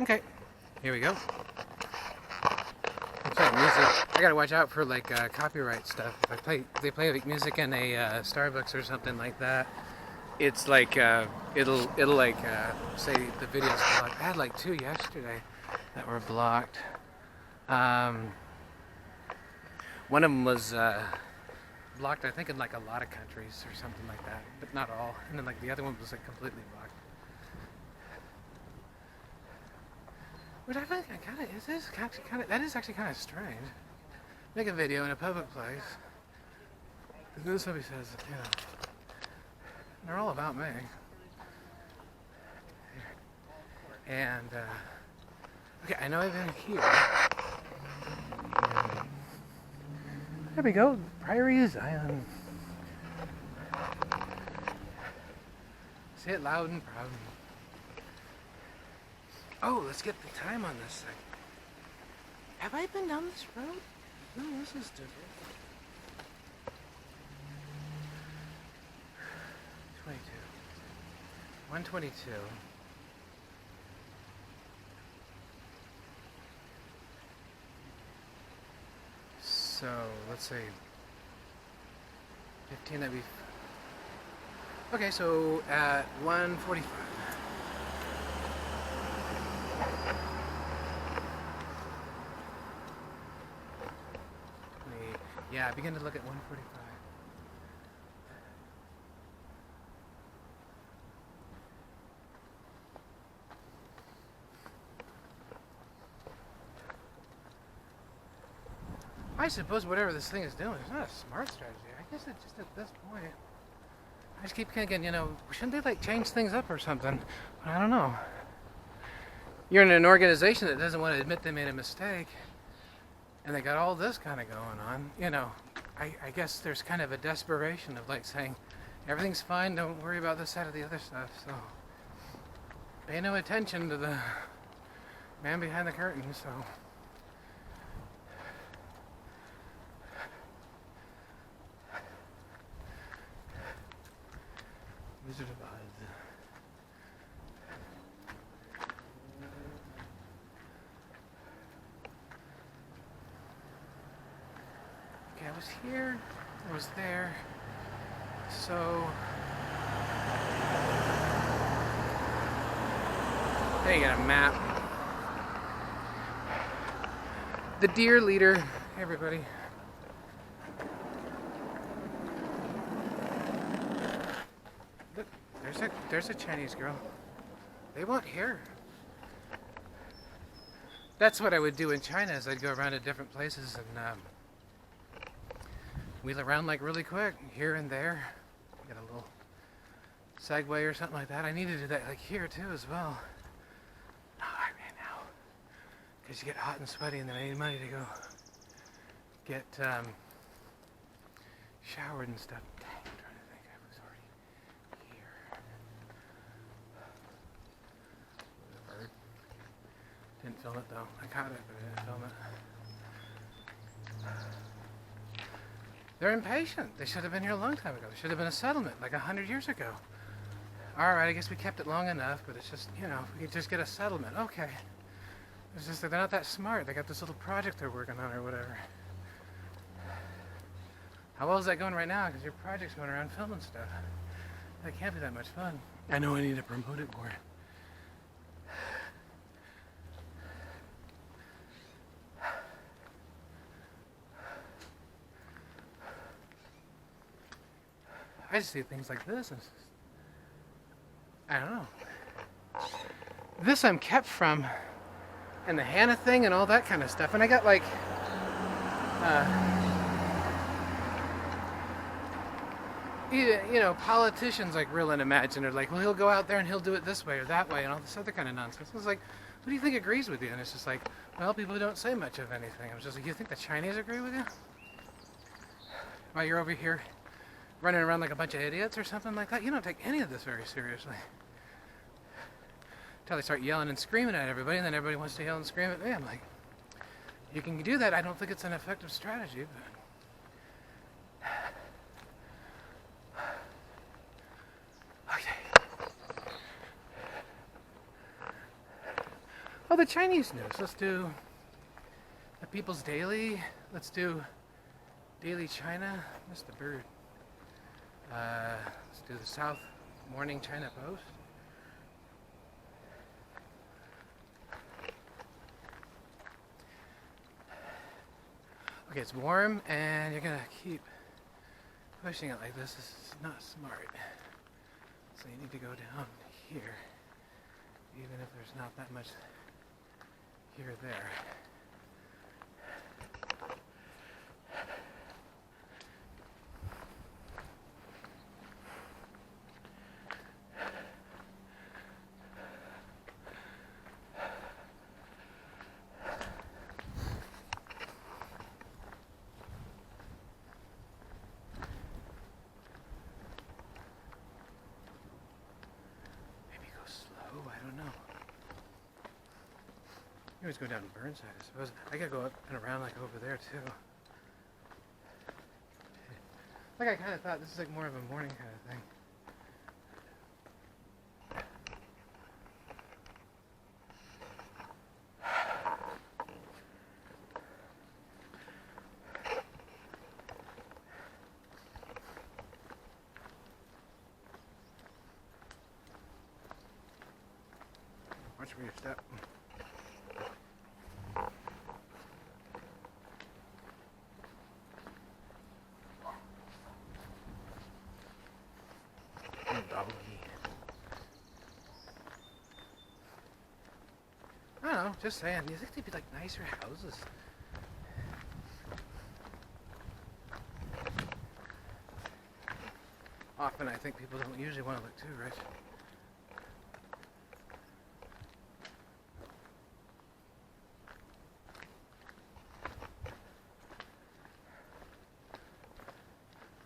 Okay, here we go. I'm playing music. I gotta watch out for like copyright stuff. If they play like music in a Starbucks or something like that, it's like it'll like say the video's blocked. I had like 2 yesterday that were blocked. One of them was blocked, I think, in like a lot of countries or something like that, but not all. And then like the other one was like completely blocked. Which I think that is actually kind of strange. Make a video in a public place. Then somebody says, you know, they're all about me. And okay, I know I've been here. There we go, Prairie Zion. Say it loud and proud. Oh, let's get the time on this thing. Have I been down this road? No, this is different. 22. 122. So, let's see. 15, that'd be... Okay, so at 1:45. Yeah, I begin to look at 1:45. I suppose whatever this thing is doing is not a smart strategy. I guess it's just at this point. I just keep thinking, you know, shouldn't they like change things up or something? But I don't know. You're in an organization that doesn't want to admit they made a mistake, and they got all this kind of going on. You know, I guess there's kind of a desperation of like saying, everything's fine, don't worry about this, that, or the other stuff. So pay no attention to the man behind the curtain. So. Wizard of Oz. Okay, I was here, I was there, so... There you got a map. The deer leader, hey everybody. Look, there's a Chinese girl. They want hair. That's what I would do in China, is I'd go around to different places and wheel around like really quick, here and there. Get a little Segway or something like that. I need to do that like here too as well. No, I ran out. Because you get hot and sweaty and then I need money to go get showered and stuff. Dang, I'm trying to think. I was already here. The bird. Didn't film it though. I caught it, but I didn't film it. They're impatient. They should have been here a long time ago. There should have been a settlement like 100 years ago. Alright, I guess we kept it long enough, but it's just, you know, we could just get a settlement. Okay. It's just that they're not that smart. They got this little project they're working on or whatever. How well is that going right now? Because your project's going around filming stuff. That can't be that much fun. I know I need to promote it more. I just see things like this and I don't know. This I'm kept from, and the Hannah thing and all that kind of stuff. And I got like, you know, politicians like real unimaginative. Like, well, he'll go out there and he'll do it this way or that way and all this other kind of nonsense. It's like, who do you think agrees with you? And it's just like, well, people don't say much of anything. I was just like, you think the Chinese agree with you? While you're over here running around like a bunch of idiots or something like that. You don't take any of this very seriously. Until they start yelling and screaming at everybody, and then everybody wants to yell and scream at me. I'm like, you can do that. I don't think it's an effective strategy, but... Okay. Oh, the Chinese news. Let's do the People's Daily. Let's do Daily China. Missed the bird. Let's do the South Morning China Post. Okay, it's warm, and you're gonna keep pushing it like this. This is not smart. So you need to go down here, even if there's not that much here or there. I don't know. You always go down to Burnside, I suppose. I gotta go up and around like over there too. Like I kind of thought this is like more of a morning kind of thing. Watch where you step. I don't know, just saying. You think they'd be like nicer houses? Often I think people don't usually want to look too rich.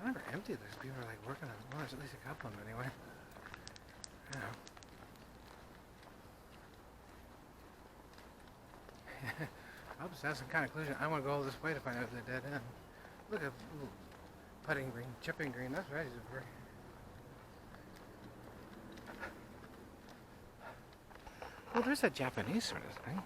I never empty. There's people are like working on it. Well, there's at least a couple of them anyway. You know. I'll just have some kind of conclusion. I want to go all this way to find out if they're dead end. Look at putting green, chipping green. That's right. Well, there's that Japanese sort of thing.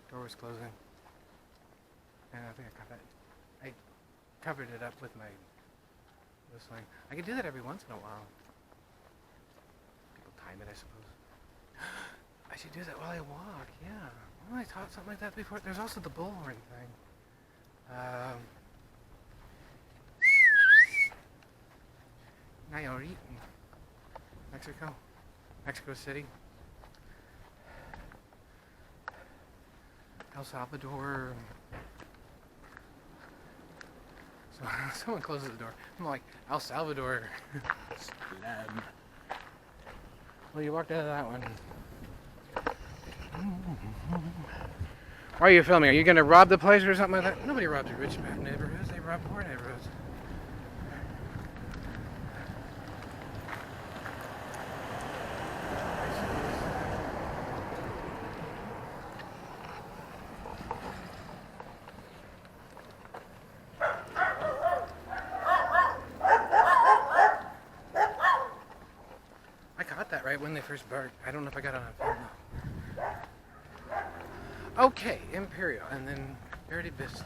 Door was closing. And I think I caught that. I covered it up with my whistling. I could do that every once in a while. People time it, I suppose. I should do that while I walk, yeah. Well, I taught something like that before. There's also the bullhorn thing. Nayarit, Mexico City. El Salvador. So someone closes the door. I'm like, El Salvador. Slam. Well, you walked out of that one. Why are you filming? Are you going to rob the place or something like that? Nobody robs the rich neighborhoods. They rob poor neighborhoods. I caught that right when they first barked. I don't know if I got it on film though. Okay, Imperial, and then Verde Vista.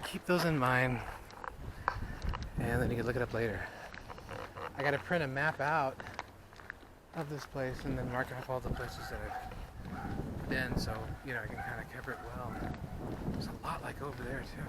Keep those in mind, and then you can look it up later. I gotta print a map out of this place and then mark off all the places that I've been, so you know I can kind of cover it well. There's a lot like over there too.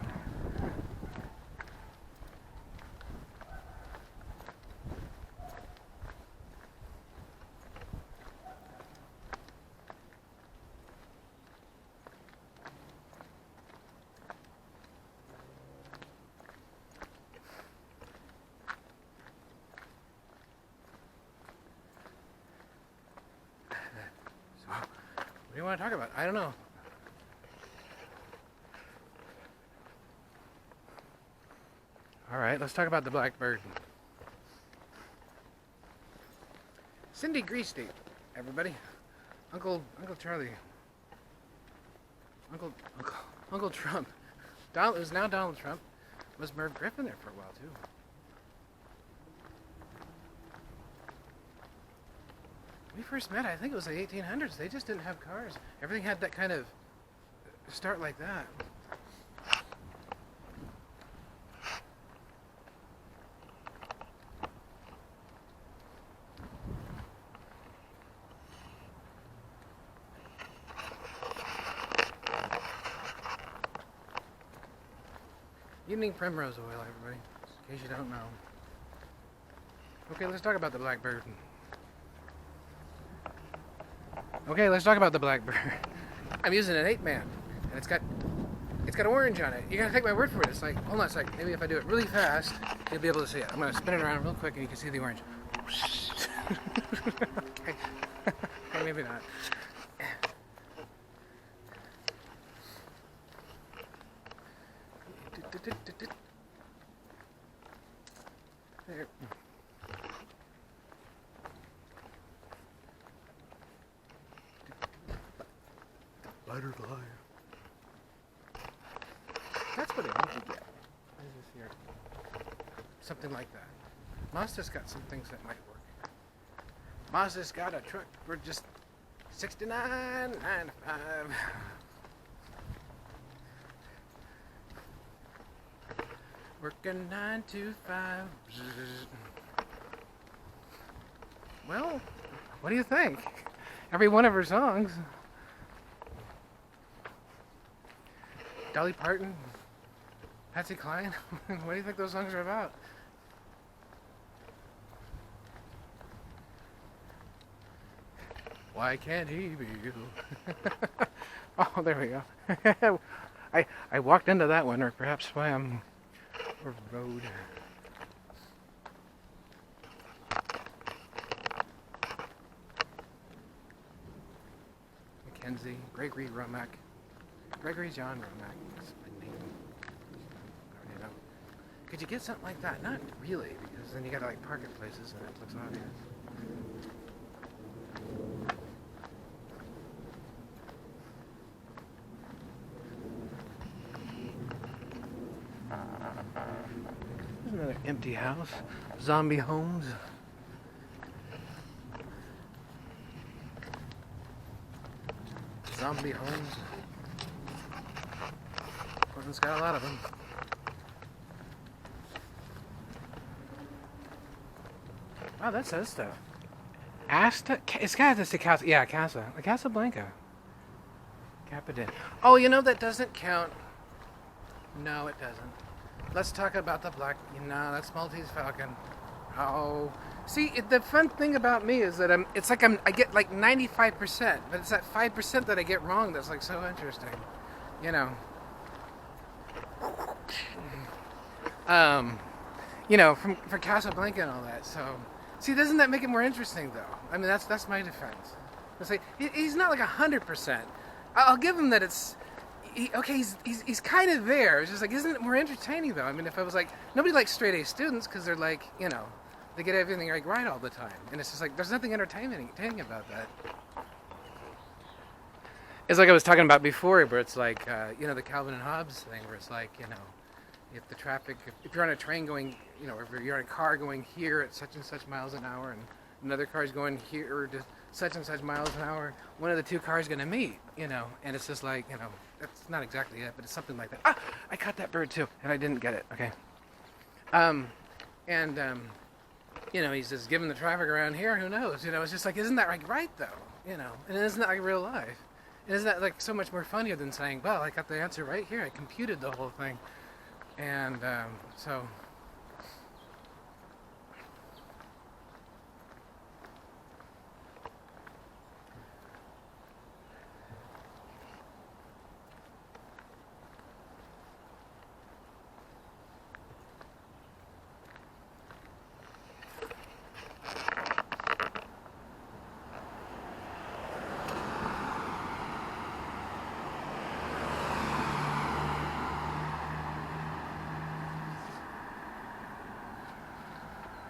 What do you want to talk about? I don't know. All right, let's talk about the blackbird. Cindy Greasty, everybody. Uncle Charlie Uncle, Uncle, Uncle Trump. Donald, it was now Donald Trump. Was Merv Griffin there for a while too? When we first met, I think it was the 1800s. They just didn't have cars. Everything had that kind of start like that. Evening primrose oil, everybody, in case you don't know. Okay, let's talk about the blackbird. Okay, let's talk about the blackbird. I'm using an 8-man, and it's got orange on it. You gotta take my word for it. It's like, hold on a second. Maybe if I do it really fast, you'll be able to see it. I'm gonna spin it around real quick, and you can see the orange. Okay. Okay, maybe not. There. Butterfly. That's what I need to get. What is this here? Something like that. Mazda's got some things that might work. Mazda's got a truck for just $69.95. Working 9 to 5. Well, what do you think? Every one of her songs. Dolly Parton, Patsy Cline. What do you think those songs are about? Why can't he be you? Oh, there we go. I walked into that one, or perhaps swam. Or road. Mackenzie, Gregory Romack. Gregory John Romack. That's my name. You know. Could you get something like that? Not really, because then you gotta like park at places and it looks obvious. There's another empty house. Zombie homes. Zombie homes. Portland's got a lot of them. Wow, that says stuff. Asta? It's got to say Casa. Yeah, Casa. La Casablanca. Capitan. Oh, you know that doesn't count. No, it doesn't. Let's talk about the black. No, that's Maltese Falcon. Oh, see, the fun thing about me is that I get like 95%, but it's that 5% that I get wrong that's like so interesting, you know. For Casablanca and all that. So, see, doesn't that make it more interesting though? I mean, that's my defense. It's like he's not like 100%. I'll give him that it's. He's kind of there. It's just like, isn't it more entertaining though? I mean, if I was like, nobody likes straight A students because they're like, they get everything like right all the time, and it's just like there's nothing entertaining about that. It's like I was talking about before, where it's like, the Calvin and Hobbes thing, where it's like, if the traffic, if you're on a train going, if you're in a car going here at such and such miles an hour, and another car is going here to such and such miles an hour, one of the two cars going to meet, and it's just like, that's not exactly it, but it's something like that. Ah, I caught that bird too, and I didn't get it. Okay. He's just giving the traffic around here. Who knows? It's just like, isn't that right though? And isn't that like real life? And isn't that like so much more funnier than saying, well, I got the answer right here. I computed the whole thing, and so.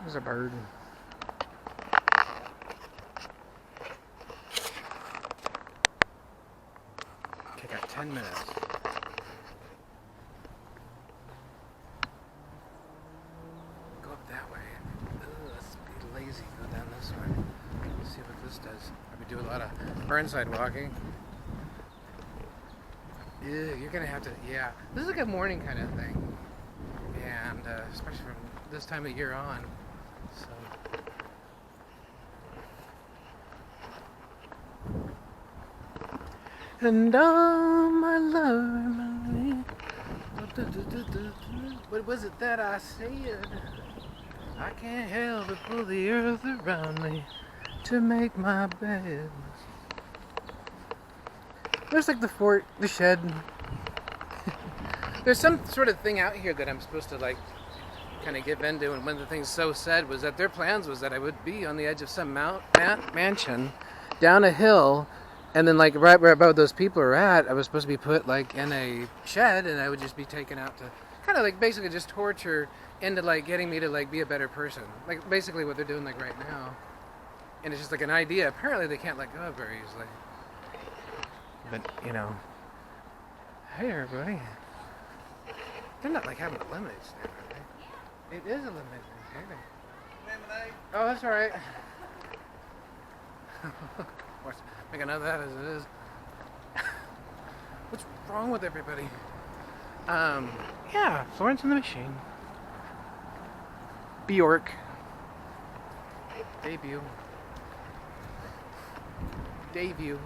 There's a bird. Okay, got 10 minutes. Go up that way. Let's be lazy. Go down this way. Let's see what this does. We do a lot of burnside walking. Ew, you're gonna have to, yeah. This is like a morning kind of thing. And especially from this time of year on. So. And all my love, what was it that I said? I can't help but pull the earth around me to make my bed. There's like the fort, the shed. There's some sort of thing out here that I'm supposed to like kind of give into, and one of the things So said was that their plans was that I would be on the edge of some mansion down a hill, and then like right where above those people are at, I was supposed to be put like in a shed, and I would just be taken out to kind of like basically just torture into like getting me to like be a better person, like basically what they're doing like right now. And it's just like an idea apparently they can't let go of very easily. But, you know, hey everybody. They're not like having a lemonade stand, are they? It is a lemonade stand. Lemonade? Oh, that's alright. Make enough of that as it is. What's wrong with everybody? Yeah, Florence and the Machine. Bjork. Debut. Debut.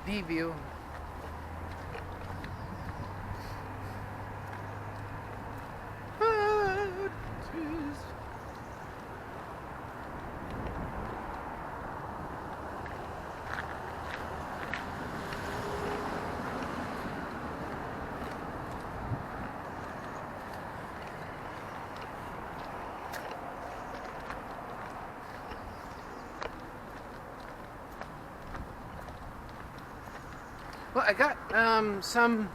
View. Well, I got some.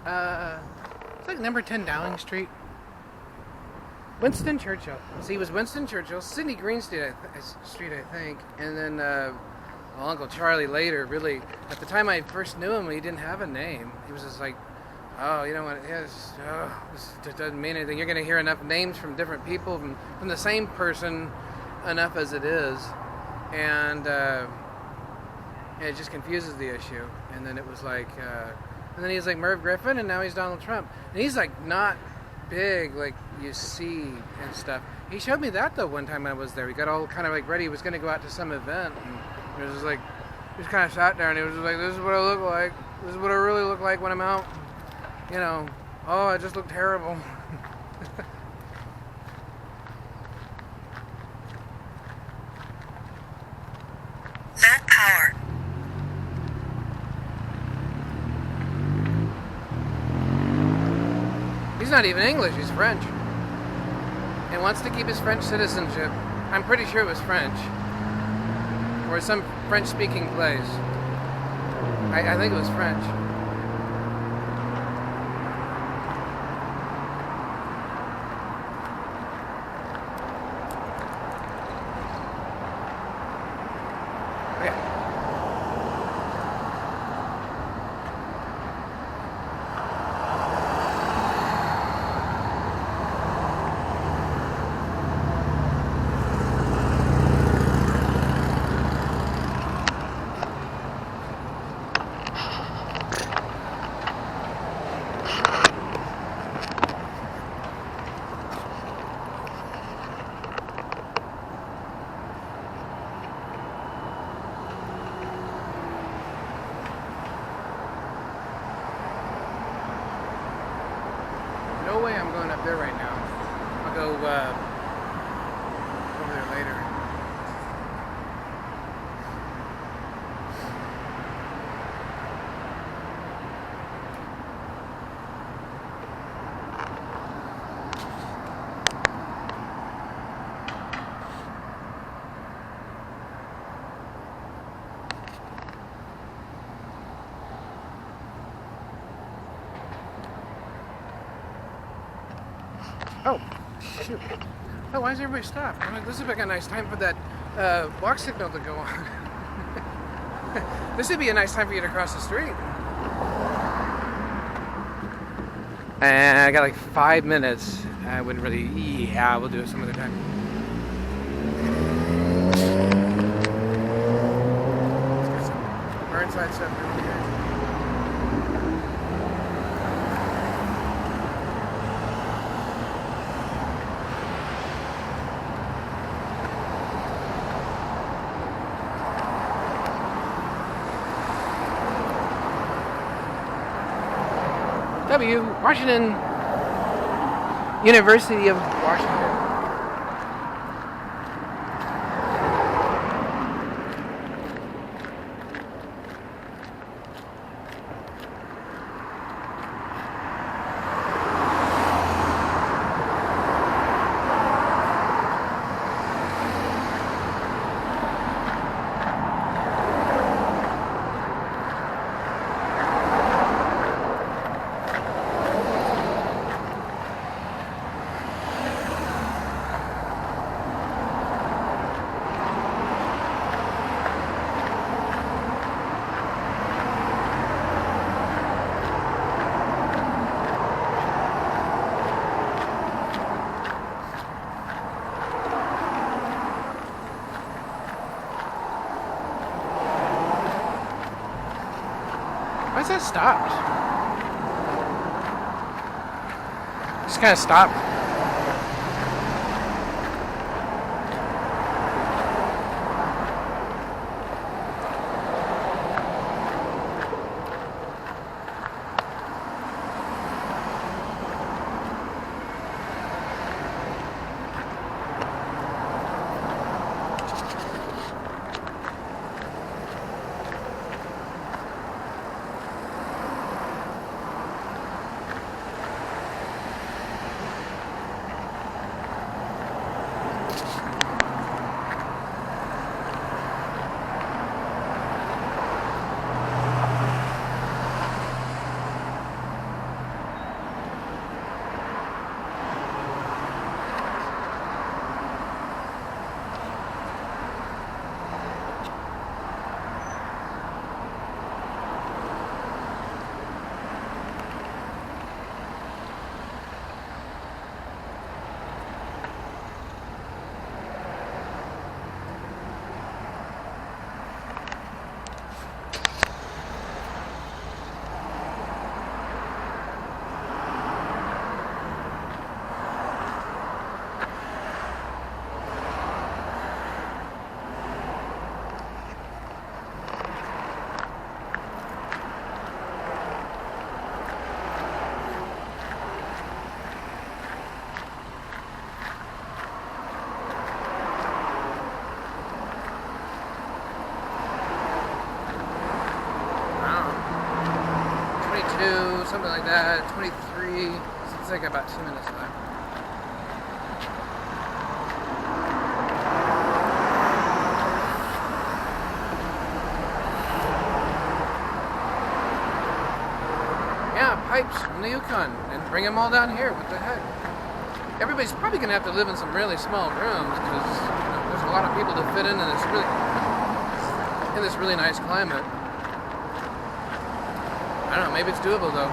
It's like number 10 Dowling Street. Winston Churchill. See, it was Winston Churchill, Sidney Greenstreet, I think, and then Uncle Charlie later. Really, at the time I first knew him, he didn't have a name. He was just like, oh, you know what? This doesn't mean anything. You're going to hear enough names from different people, from the same person, enough as it is, and. It just confuses the issue. And then it was like, and then he's like Merv Griffin, and now he's Donald Trump. And he's like not big like you see and stuff. He showed me that though one time I was there. He got all kind of like ready. He was going to go out to some event, and it was just like, he just kind of sat there and he was just like, this is what I look like. This is what I really look like when I'm out. You know, oh, I just look terrible. That power. He's not even English, he's French. And wants to keep his French citizenship. I'm pretty sure it was French. Or some French-speaking place. I think it was French. No way I'm going up there right now. I'll go over there later. Oh, shoot. Oh, why does everybody stop? I mean, this is like a nice time for that walk signal to go on. This would be a nice time for you to cross the street. And I got like 5 minutes. I wouldn't really. Yeah, we'll do it some other time. Let's get some Burnside stuff over here. Washington, University of Washington. Why is that stopped? Just kind of stopped. Something like that, 23, it's like about 2 minutes left. Yeah, pipes from the Yukon, and bring them all down here, what the heck. Everybody's probably going to have to live in some really small rooms, because there's a lot of people to fit in this really nice climate. I don't know, maybe it's doable though.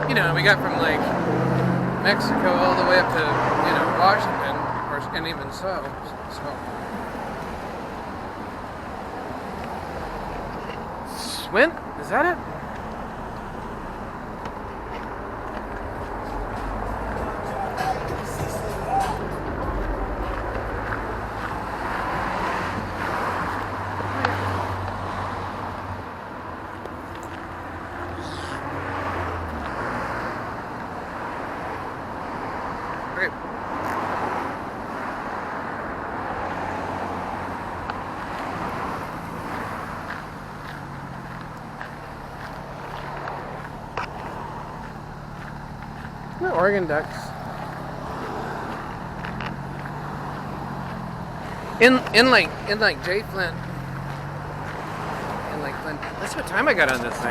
You know, we got from like Mexico all the way up to, Washington, and even so. Swint? Is that it? Okay. The Oregon Ducks. In like Jay Flint. In like Flint. That's what time I got on this thing.